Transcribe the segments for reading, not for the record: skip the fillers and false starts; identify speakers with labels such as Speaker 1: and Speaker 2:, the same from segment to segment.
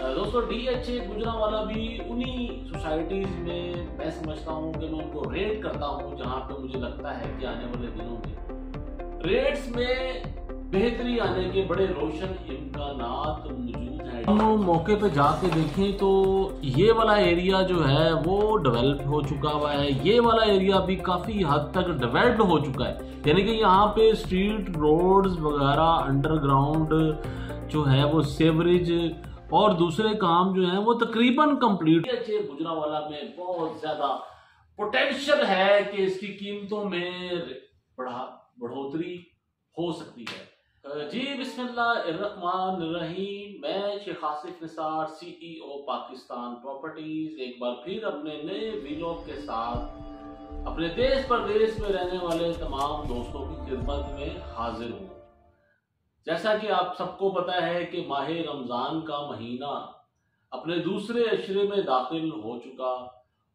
Speaker 1: दोस्तों डीएचए गुजरांवाला भी उन्हीं सोसाइटीज में मैं समझता हूँ कि मैं उनको रेट करता हूँ जहाँ पे मुझे लगता है कि आने वाले दिनों में रेट्स में बेहतरी आने के बड़े रोशन इम्कानात मौजूद हैं। हम मौके पे जाके देखें तो ये वाला एरिया जो है वो डेवलप हो चुका हुआ है, ये वाला एरिया भी काफी हद तक डेवलप्ड हो चुका है। यानी कि यहाँ पे स्ट्रीट रोड्स वगैरह, अंडरग्राउंड जो है वो सेवरेज और दूसरे काम जो है वो तकरीबन कंप्लीट। गुजरांवाला में बहुत ज्यादा पोटेंशियल है कि इसकी कीमतों में बढ़ोतरी हो सकती है। जी बिस्मिल्लाहिर्रहमानिर्रहीम। मैं शेख आसिफ निसार, CEO पाकिस्तान प्रॉपर्टीज, एक बार फिर अपने नए वीलॉग के साथ अपने देश प्रदेश में रहने वाले तमाम दोस्तों की खिदमत में हाजिर हूँ। जैसा कि आप सबको पता है कि माह रमजान का महीना अपने दूसरे अशरे में दाखिल हो चुका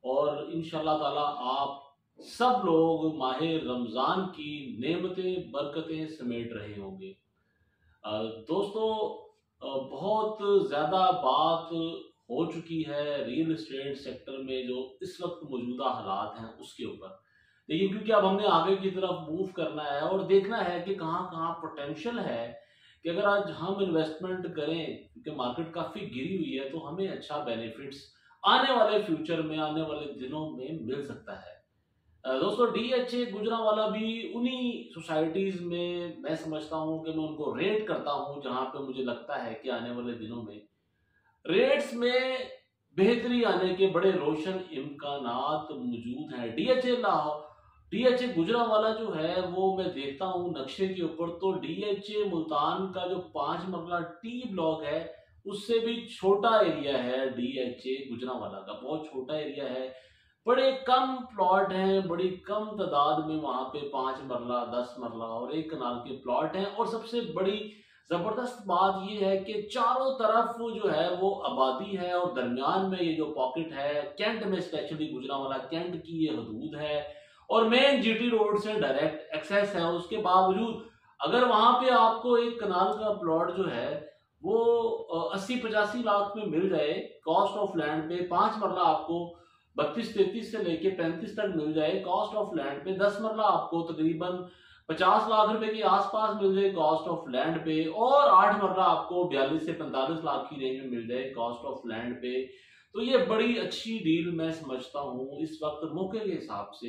Speaker 1: और इंशाल्लाह ताला आप सब लोग माह रमजान की नेमतें बरकतें समेट रहे होंगे। दोस्तों बहुत ज़्यादा बात हो चुकी है रियल एस्टेट सेक्टर में जो इस वक्त मौजूदा हालात हैं उसके ऊपर, लेकिन क्योंकि अब हमने आगे की तरफ मूव करना है और देखना है कि कहाँ कहाँ पोटेंशियल है कि अगर आज हम इन्वेस्टमेंट करें, क्योंकि मार्केट काफ़ी गिरी हुई है, तो हमें अच्छा बेनिफिट्स आने वाले फ्यूचर में, आने वाले दिनों में मिल सकता है। दोस्तों डीएचए गुजरांवाला भी उन्हीं सोसाइटीज में मैं समझता हूँ कि मैं उनको रेट करता हूँ जहाँ पे मुझे लगता है कि आने वाले दिनों में रेट्स में बेहतरी आने के बड़े रोशन इम्कानात मौजूद हैं। डीएचए गुजरांवाला जो है वो मैं देखता हूँ नक्शे के ऊपर, तो डीएचए मुल्तान का जो 5 मरला टी ब्लॉक है उससे भी छोटा एरिया है। डीएचए गुजरांवाला का बहुत छोटा एरिया है, बड़े कम प्लॉट हैं, बड़ी कम तादाद में वहां पे 5 मरला, 10 मरला और 1 कनाल के प्लॉट हैं। और सबसे बड़ी जबरदस्त बात यह है कि चारों तरफ जो है वो आबादी है और दरमियान में ये जो पॉकेट है, कैंट में स्पेशली गुजरांवाला कैंट की ये हदूद है और मेन जीटी रोड से डायरेक्ट एक्सेस है। उसके बावजूद अगर वहां पे आपको 1 कनाल का प्लॉट जो है वो 80-85 लाख में मिल जाए, कॉस्ट ऑफ लैंड पे 5 मरला आपको 32-33 से लेके 35 तक मिल जाए कॉस्ट ऑफ लैंड पे, 10 मरला आपको तकरीबन 50 लाख रुपए के आसपास मिल जाए कॉस्ट ऑफ लैंड पे, और 8 मरला आपको 42 से 45 लाख की रेंज में मिल जाए कॉस्ट ऑफ लैंड पे, तो ये बड़ी अच्छी डील मैं समझता हूँ इस वक्त मौके के हिसाब से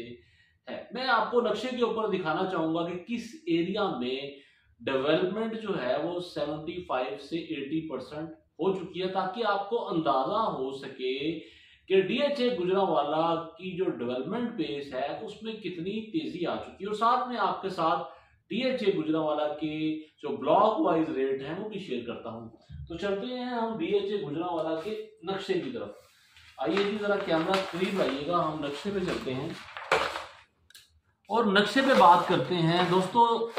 Speaker 1: है। मैं आपको नक्शे के ऊपर दिखाना चाहूंगा कि किस एरिया में डेवलपमेंट जो है वो 75 से 80% हो चुकी है, ताकि आपको अंदाजा हो सके कि डीएचए गुजरांवाला की जो डेवलपमेंट पेस है उसमें कितनी तेजी आ चुकी है। और साथ में आपके साथ डीएचए गुजरांवाला के जो ब्लॉक वाइज रेट हैं वो भी शेयर करता हूं। तो चलते हैं हम डीएचए गुजरांवाला के नक्शे की तरफ। आइए जी जरा कैमरा करीब आइएगा, हम नक्शे पे चलते हैं और नक्शे पे बात करते हैं। दोस्तों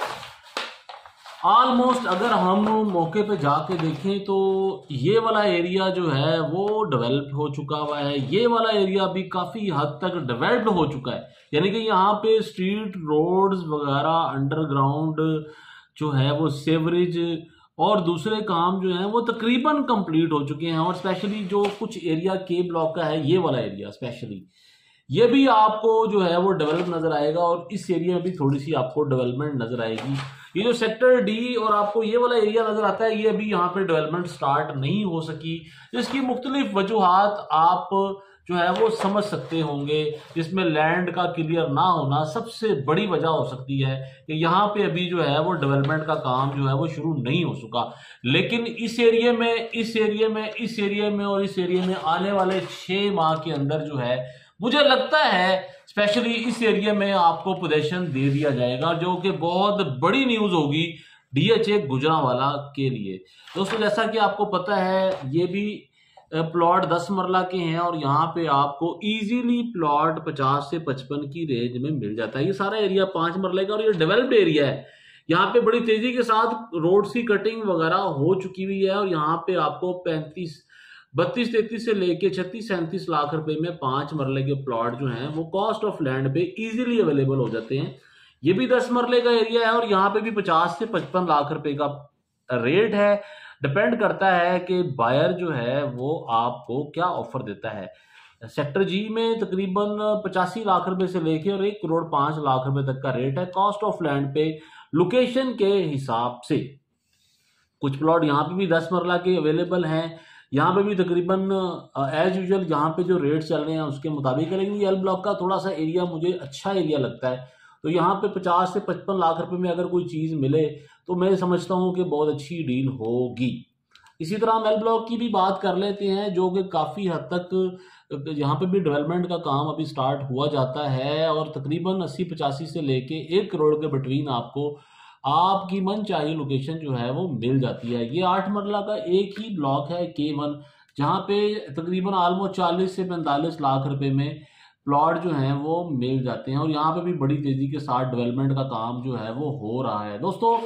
Speaker 1: ऑलमोस्ट अगर हम मौके पे जाके देखें तो ये वाला एरिया जो है वो डेवलप हो चुका हुआ है, ये वाला एरिया भी काफी हद तक डेवलप्ड हो चुका है। यानी कि यहाँ पे स्ट्रीट रोड्स वगैरह, अंडरग्राउंड जो है वो सेवरेज और दूसरे काम जो है वो तकरीबन कंप्लीट हो चुके हैं। और स्पेशली जो कुछ एरिया के ब्लॉक का है, ये वाला एरिया स्पेशली ये भी आपको जो है वो डेवलप नजर आएगा और इस एरिया में भी थोड़ी सी आपको डेवलपमेंट नजर आएगी। ये जो सेक्टर डी और आपको ये वाला एरिया नजर आता है, ये अभी यहाँ पे डेवलपमेंट स्टार्ट नहीं हो सकी, जिसकी मुख्तलिफ वजूहात आप जो है वो समझ सकते होंगे। जिसमें लैंड का क्लियर ना होना सबसे बड़ी वजह हो सकती है कि यहाँ पे अभी जो है वो डेवलपमेंट का काम जो है वो शुरू नहीं हो चुका। लेकिन इस एरिया में, इस एरिया में, इस एरिया में और इस एरिया में आने वाले 6 माह के अंदर जो है मुझे लगता है स्पेशली इस एरिया में आपको पोजीशन दे दिया जाएगा, जो कि बहुत बड़ी न्यूज होगी डीएचए गुजरांवाला के लिए। दोस्तों जैसा कि आपको पता है ये भी प्लॉट 10 मरला के हैं और यहाँ पे आपको इजीली प्लॉट 50 से 55 की रेंज में मिल जाता है। ये सारा एरिया 5 मरले का और ये डेवलप्ड एरिया है। यहाँ पे बड़ी तेजी के साथ रोड की कटिंग वगैरह हो चुकी हुई है और यहाँ पे आपको 32-33 से लेके 36-37 लाख रुपए में 5 मरले के प्लॉट जो हैं वो कॉस्ट ऑफ लैंड पे इजीली अवेलेबल हो जाते हैं। ये भी 10 मरले का एरिया है और यहाँ पे भी 50 से 55 लाख रुपए का रेट है। डिपेंड करता है कि बायर जो है वो आपको क्या ऑफर देता है। सेक्टर जी में तकरीबन 85 लाख रुपए से लेके और 1 करोड़ 5 लाख रुपए तक का रेट है कॉस्ट ऑफ लैंड पे, लोकेशन के हिसाब से। कुछ प्लॉट यहाँ पे भी 10 मरला के अवेलेबल हैं, यहाँ पे भी तकरीबन एज यूजुअल यहाँ पे जो रेट चल रहे हैं उसके मुताबिक है। लेकिन ये एल ब्लॉक का थोड़ा सा एरिया मुझे अच्छा एरिया लगता है, तो यहाँ पे 50 से 55 लाख रुपए में अगर कोई चीज़ मिले तो मैं समझता हूँ कि बहुत अच्छी डील होगी। इसी तरह हम एल ब्लॉक की भी बात कर लेते हैं, जो कि काफ़ी हद तक यहाँ पे भी डेवलपमेंट का काम अभी स्टार्ट हुआ जाता है और तकरीबन 80-85 से लेके 1 करोड़ के बिटवीन आपको आपकी मन चाहिए लोकेशन जो है वो मिल जाती है। ये 8 मरला का एक ही ब्लॉक है K1, जहाँ पे तकरीबन ऑलमोस्ट 40 से 45 लाख रुपए में प्लॉट जो हैं वो मिल जाते हैं और यहाँ पे भी बड़ी तेजी के साथ डेवलपमेंट का काम जो है वो हो रहा है। दोस्तों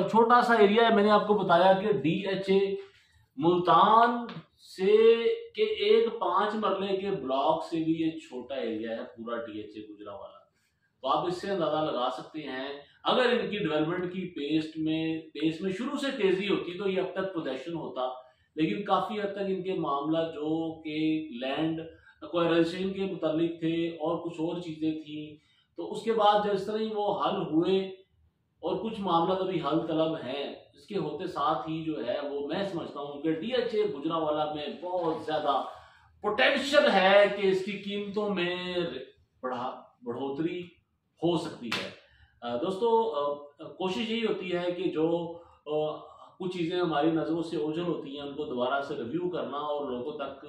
Speaker 1: छोटा सा एरिया है, मैंने आपको बताया कि DHA मुल्तान से के एक 5 मरले के ब्लॉक से भी ये छोटा एरिया है पूरा DHA गुजरावाला। तो आप इससे अंदाजा लगा सकते हैं, अगर इनकी डेवलपमेंट की पेस में शुरू से तेजी होती तो ये अब तक पोजेशन होता, लेकिन काफी हद तक इनके मामला जो कि लैंड एक्वायरेशन के मुतालिक थे और कुछ और चीजें थी, तो उसके बाद जिस तरह ही वो हल हुए और कुछ मामला अभी हल तलब है, इसके होते साथ ही जो है वो मैं समझता हूँ कि DHA गुजरावाला में बहुत ज्यादा पोटेंशियल है कि इसकी कीमतों में बढ़ोतरी हो सकती है। दोस्तों कोशिश यही होती है कि जो कुछ चीज़ें हमारी नज़रों से ओझल होती हैं उनको दोबारा से रिव्यू करना और लोगों तक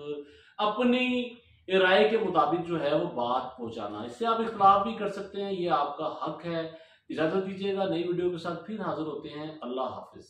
Speaker 1: अपनी राय के मुताबिक जो है वो बात पहुंचाना। इससे आप इख्तलाफ भी कर सकते हैं, ये आपका हक है। इजाज़त दीजिएगा, नई वीडियो के साथ फिर हाजिर होते हैं। अल्लाह हाफिज़।